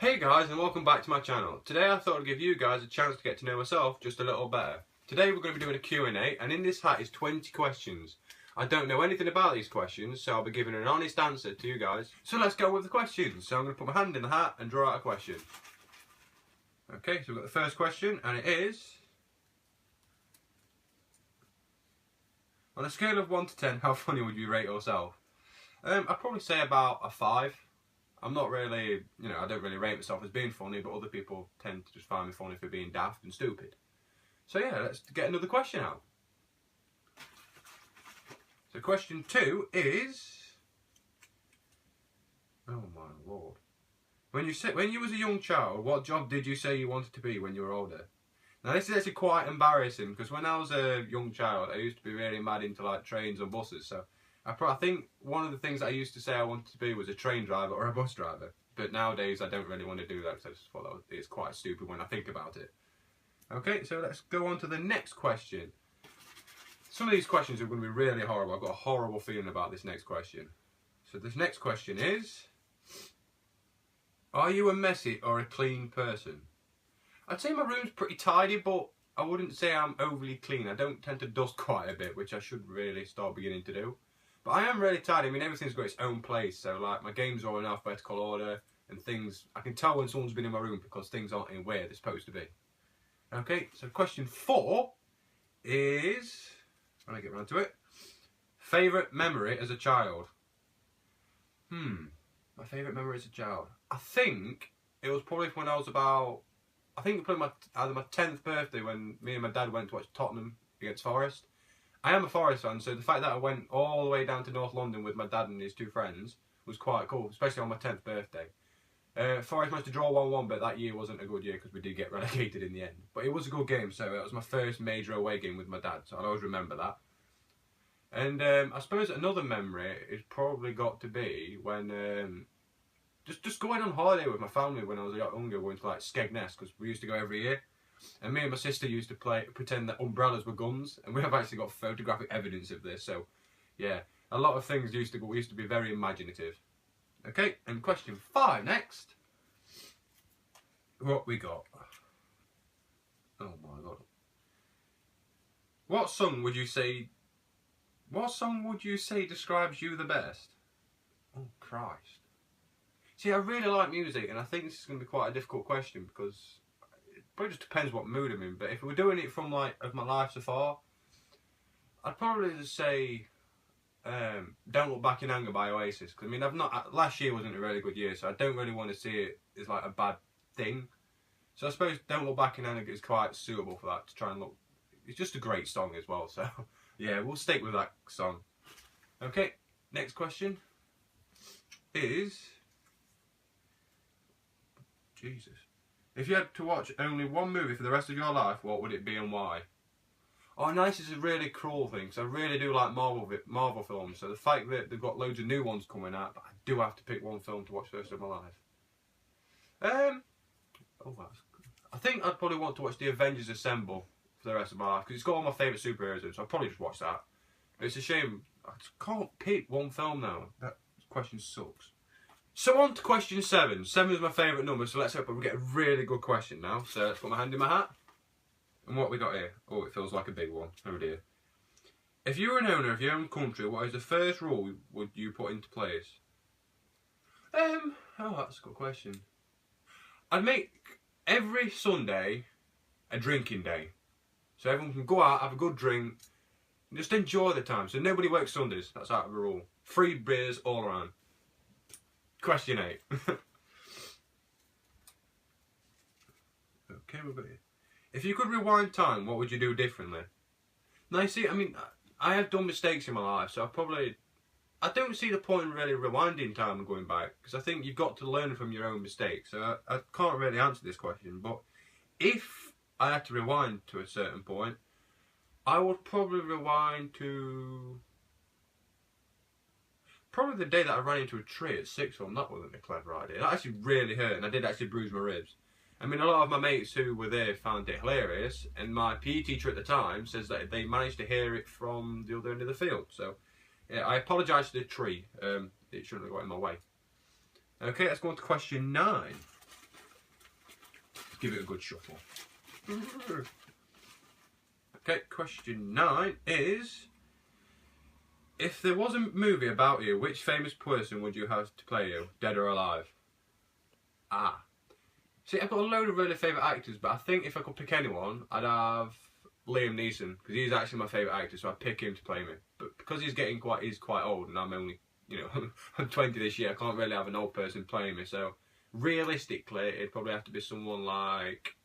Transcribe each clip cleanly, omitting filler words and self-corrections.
Hey guys, and welcome back to my channel. Today I thought I'd give you guys a chance to get to know myself just a little better. Today we're going to be doing a Q&A, and in this hat is 20 questions. I don't know anything about these questions, so I'll be giving an honest answer to you guys. So let's go with the questions. So I'm going to put my hand in the hat and draw out a question. Okay, so we've got the first question, and it is... On a scale of 1 to 10, how funny would you rate yourself? I'd probably say about a 5. I'm not really, I don't really rate myself as being funny, but other people tend to just find me funny for being daft and stupid. So yeah, let's get another question out. So question 2 is... Oh my lord. When you was a young child, what job did you say you wanted to be when you were older? Now this is actually quite embarrassing, because when I was a young child, I used to be really mad into like trains and buses, so I think one of the things that I used to say I wanted to be was a train driver or a bus driver. But nowadays I don't really want to do that, because I just thought it's quite stupid when I think about it. Okay, so let's go on to the next question. Some of these questions are going to be really horrible. I've got a horrible feeling about this next question. So this next question is... Are you a messy or a clean person? I'd say my room's pretty tidy, but I wouldn't say I'm overly clean. I don't tend to dust quite a bit, which I should really start beginning to do. But I am really tidy. I mean, everything's got its own place. So, like, my games are in alphabetical order and things. I can tell when someone's been in my room because things aren't in where they're supposed to be. Okay, so question 4 is... When I get round to it. Favourite memory as a child? My favourite memory as a child? I think it was probably when I was about... I think probably either my 10th birthday when me and my dad went to watch Tottenham against Forest. I am a Forest fan, so the fact that I went all the way down to North London with my dad and his 2 friends was quite cool, especially on my 10th birthday. Forest managed to draw 1-1, but that year wasn't a good year because we did get relegated in the end. But it was a good game, so it was my first major away game with my dad, so I'll always remember that. And I suppose another memory is probably got to be when... Just going on holiday with my family when I was a lot younger, going to like Skegness, because we used to go every year. And me and my sister used to pretend that umbrellas were guns, and we have actually got photographic evidence of this. So, yeah, a lot of things used to be very imaginative. Okay, and question 5 next. What we got? Oh my god. What song would you say describes you the best? Oh Christ. See, I really like music, and I think this is going to be quite a difficult question because it probably just depends what mood I'm in. But if we're doing it from like of my life so far, I'd probably just say "Don't Look Back in Anger" by Oasis. Because I mean, last year wasn't a really good year, so I don't really want to see it as like a bad thing. So I suppose "Don't Look Back in Anger" is quite suitable for that, to try and look. It's just a great song as well. So yeah, we'll stick with that song. Okay, next question is... Jesus. If you had to watch only one movie for the rest of your life, what would it be and why? Oh, nice is a really cruel thing, because I really do like Marvel films, so the fact that they've got loads of new ones coming out, but I do have to pick one film to watch the rest of my life. I think I'd probably want to watch The Avengers Assemble for the rest of my life, because it's got all my favourite superheroes in, so I'll probably just watch that. But it's a shame, I just can't pick one film now. That question sucks. So on to question 7. 7 is my favourite number, so let's hope we get a really good question now. So let's put my hand in my hat. And what we got here? Oh, it feels like a big one. Oh dear. If you were an owner of your own country, what is the first rule would you put into place? Oh, that's a good question. I'd make every Sunday a drinking day. So everyone can go out, have a good drink, and just enjoy the time. So nobody works Sundays. That's out of the rule. Free beers all around. Question 8. Okay, we've got it. If you could rewind time, what would you do differently? Now, you see, I mean, I have done mistakes in my life, so I don't see the point in really rewinding time and going back, because I think you've got to learn from your own mistakes. So I can't really answer this question, but if I had to rewind to a certain point, I would probably rewind to... Probably the day that I ran into a tree at sixth form. That wasn't a clever idea. That actually really hurt, and I did actually bruise my ribs. I mean, a lot of my mates who were there found it hilarious, and my PE teacher at the time says that they managed to hear it from the other end of the field. So, yeah, I apologise to the tree. It shouldn't have got in my way. Okay, let's go on to question 9. give it a good shuffle. Okay, question 9 is, if there was a movie about you, which famous person would you have to play you, dead or alive? See, I've got a load of really favourite actors, but I think if I could pick anyone, I'd have Liam Neeson, because he's actually my favourite actor, so I'd pick him to play me. But because he's quite old, and I'm only, you know, I'm 20 this year, I can't really have an old person playing me, so realistically, it'd probably have to be someone like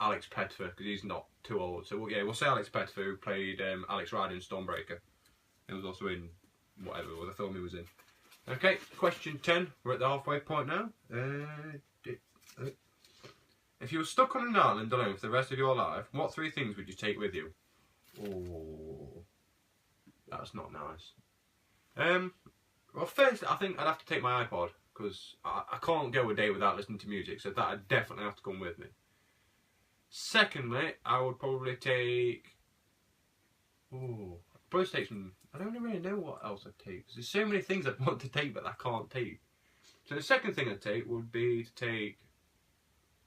Alex Petfer, because he's not too old. So yeah, we'll say Alex Petfer, who played Alex Rider in Stormbreaker. He was also in whatever other film he was in. Okay, question 10. We're at the halfway point now. If you were stuck on an island alone for the rest of your life, what 3 things would you take with you? Oh, that's not nice. Well, first, I think I'd have to take my iPod, because I can't go a day without listening to music, so that'd definitely have to come with me. Secondly, I would probably take... probably take some... I don't really know what else I'd take, because there's so many things I'd want to take but I can't take. So the second thing I'd take would be to take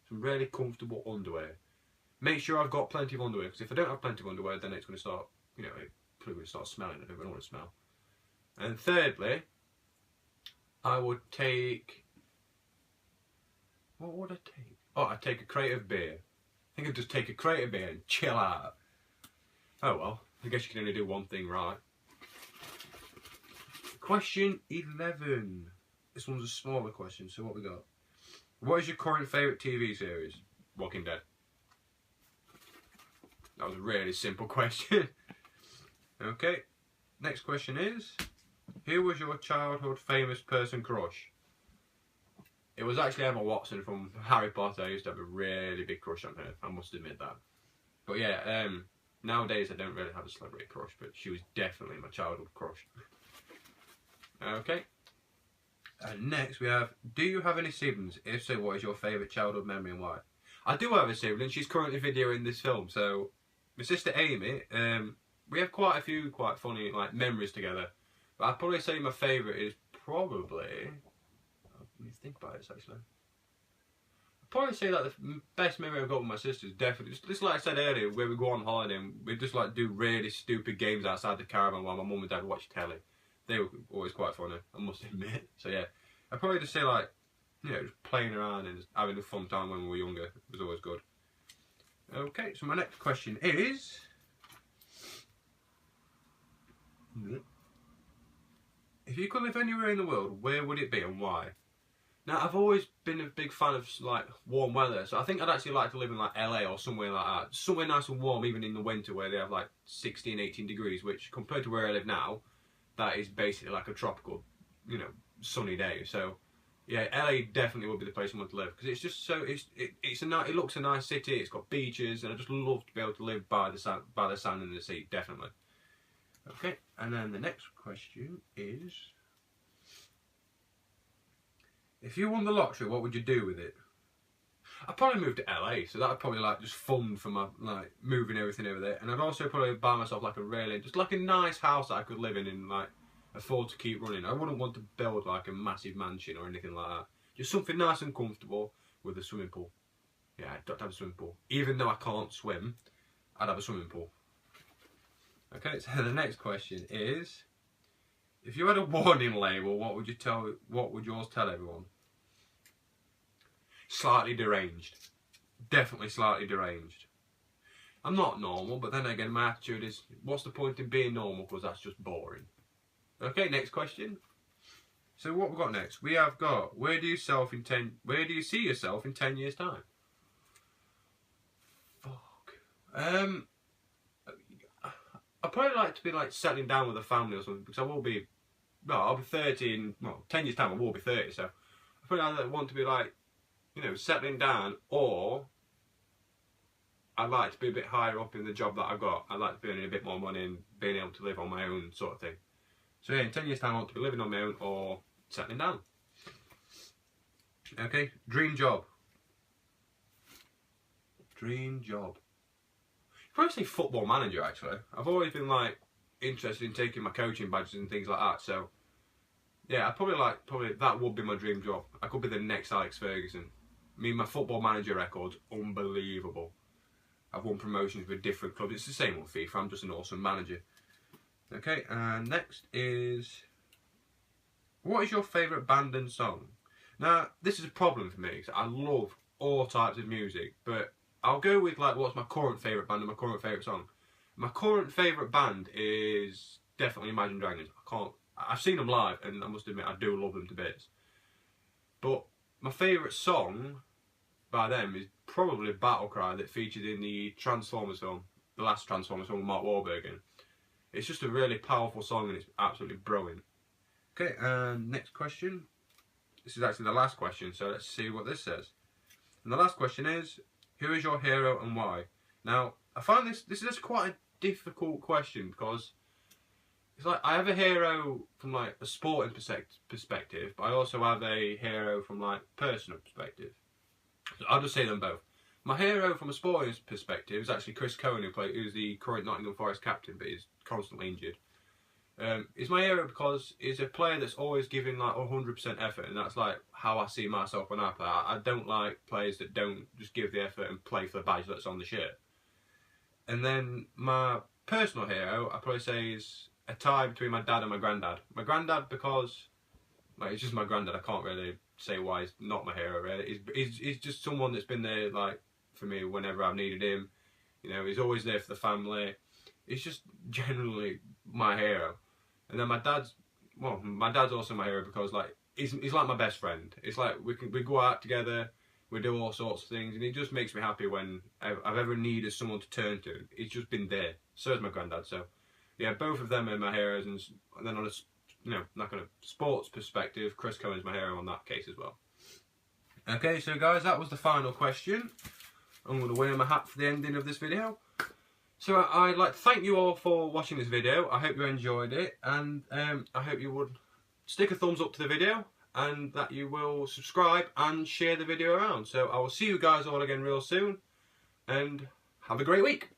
some really comfortable underwear. Make sure I've got plenty of underwear, because if I don't have plenty of underwear, then it's going to start, you know, it's probably going to start smelling. I don't want to smell. And thirdly, I would take... What would I take? Oh, I'd take a crate of beer. I think I'd just take a crate of beer and chill out. Oh well, I guess you can only do one thing right. Question 11. This one's a smaller question, so what we got? What is your current favourite TV series? Walking Dead. That was a really simple question. Okay, next question is, who was your childhood famous person crush? It was actually Emma Watson from Harry Potter. I used to have a really big crush on her, I must admit that. But yeah, nowadays I don't really have a celebrity crush, but she was definitely my childhood crush. Okay. And next we have, do you have any siblings? If so, what is your favourite childhood memory and why? I do have a sibling. She's currently videoing this film. So my sister Amy, we have quite a few quite funny memories together. But I'd probably say my favourite is probably... Let me think about this actually. I'd probably say that the best memory I've got with my sister is definitely, just like I said earlier, where we go on holiday and we just do really stupid games outside the caravan while my mum and dad watch telly. They were always quite funny, I must admit. So yeah, I'd probably just say you know, just playing around and just having a fun time when we were younger. It was always good. Okay, so my next question is... If you could live anywhere in the world, where would it be and why? Now, I've always been a big fan of warm weather, so I think I'd actually like to live in LA or somewhere like that. Somewhere nice and warm, even in the winter, where they have 16, 18 degrees, which compared to where I live now, that is basically like a tropical, you know, sunny day. So, yeah, LA definitely would be the place I want to live, because it's just so it looks a nice city. It's got beaches, and I just love to be able to live by the sand and the sea, definitely. Okay, and then the next question is, if you won the lottery, what would you do with it? I'd probably move to LA, so that'd probably just fund for my moving everything over there, and I'd also probably buy myself a nice house that I could live in and afford to keep running. I wouldn't want to build a massive mansion or anything like that. Just something nice and comfortable with a swimming pool. Yeah, I'd have to have a swimming pool. Even though I can't swim, I'd have a swimming pool. Okay, so the next question is, if you had a warning label, what would yours tell everyone? Slightly deranged. Definitely slightly deranged. I'm not normal, but then again, my attitude is, what's the point in being normal, because that's just boring. Okay, next question. So what we've got next? We have got, where do you see yourself in 10 years' time? Fuck. I'd probably like to be settling down with a family or something, because I'll be 30 in, 10 years time I will be 30, so I probably want to be you know, settling down, or I'd like to be a bit higher up in the job that I've got. I'd like to be earning a bit more money and being able to live on my own sort of thing. So yeah, in 10 years time I want to be living on my own or settling down. Okay, dream job. Dream job. Probably say football manager actually. I've always been interested in taking my coaching badges and things like that, so yeah, I probably that would be my dream job. I could be the next Alex Ferguson. my Football Manager record's unbelievable. I've won promotions with different clubs. It's the same with FIFA. I'm just an awesome manager. Okay, and next is, what is your favourite band and song? Now, this is a problem for me, because I love all types of music, but I'll go with like what's my current favourite band and my current favourite song. My current favourite band is definitely Imagine Dragons. I've seen them live, and I must admit I do love them to bits. But my favourite song by them is probably Battle Cry, that featured in the Transformers film, the last Transformers film with Mark Wahlberg in. It's just a really powerful song and it's absolutely brilliant. Okay, and next question. This is actually the last question, so let's see what this says. And the last question is, who is your hero and why? Now, I find this is quite a difficult question, because it's like I have a hero from like a sporting perspective, but I also have a hero from like personal perspective. So I'll just say them both. My hero from a sporting perspective is actually Chris Cohen, who's the current Nottingham Forest captain, but he's constantly injured. He's my hero because he's a player that's always giving like 100% effort, and that's like how I see myself when I play. I don't like players that don't just give the effort and play for the badge that's on the shirt. And then my personal hero, I probably say, is a tie between my dad and my granddad. My granddad because, like, he's just my granddad. I can't really say why he's not my hero, really. He's just someone that's been there, like, for me whenever I've needed him. You know, he's always there for the family. He's just generally my hero. And then my dad's also my hero because, like, he's like my best friend. It's like we go out together, we do all sorts of things, and it just makes me happy when I've ever needed someone to turn to. He's just been there. So is my granddad. So yeah, both of them are my heroes. And then on a like on a sports perspective, Chris Cohen's my hero on that case as well. Okay, so guys, that was the final question. I'm going to wear my hat for the ending of this video. So I'd like to thank you all for watching this video. I hope you enjoyed it, and I hope you would stick a thumbs up to the video, and that you will subscribe and share the video around. So I will see you guys all again real soon, and have a great week.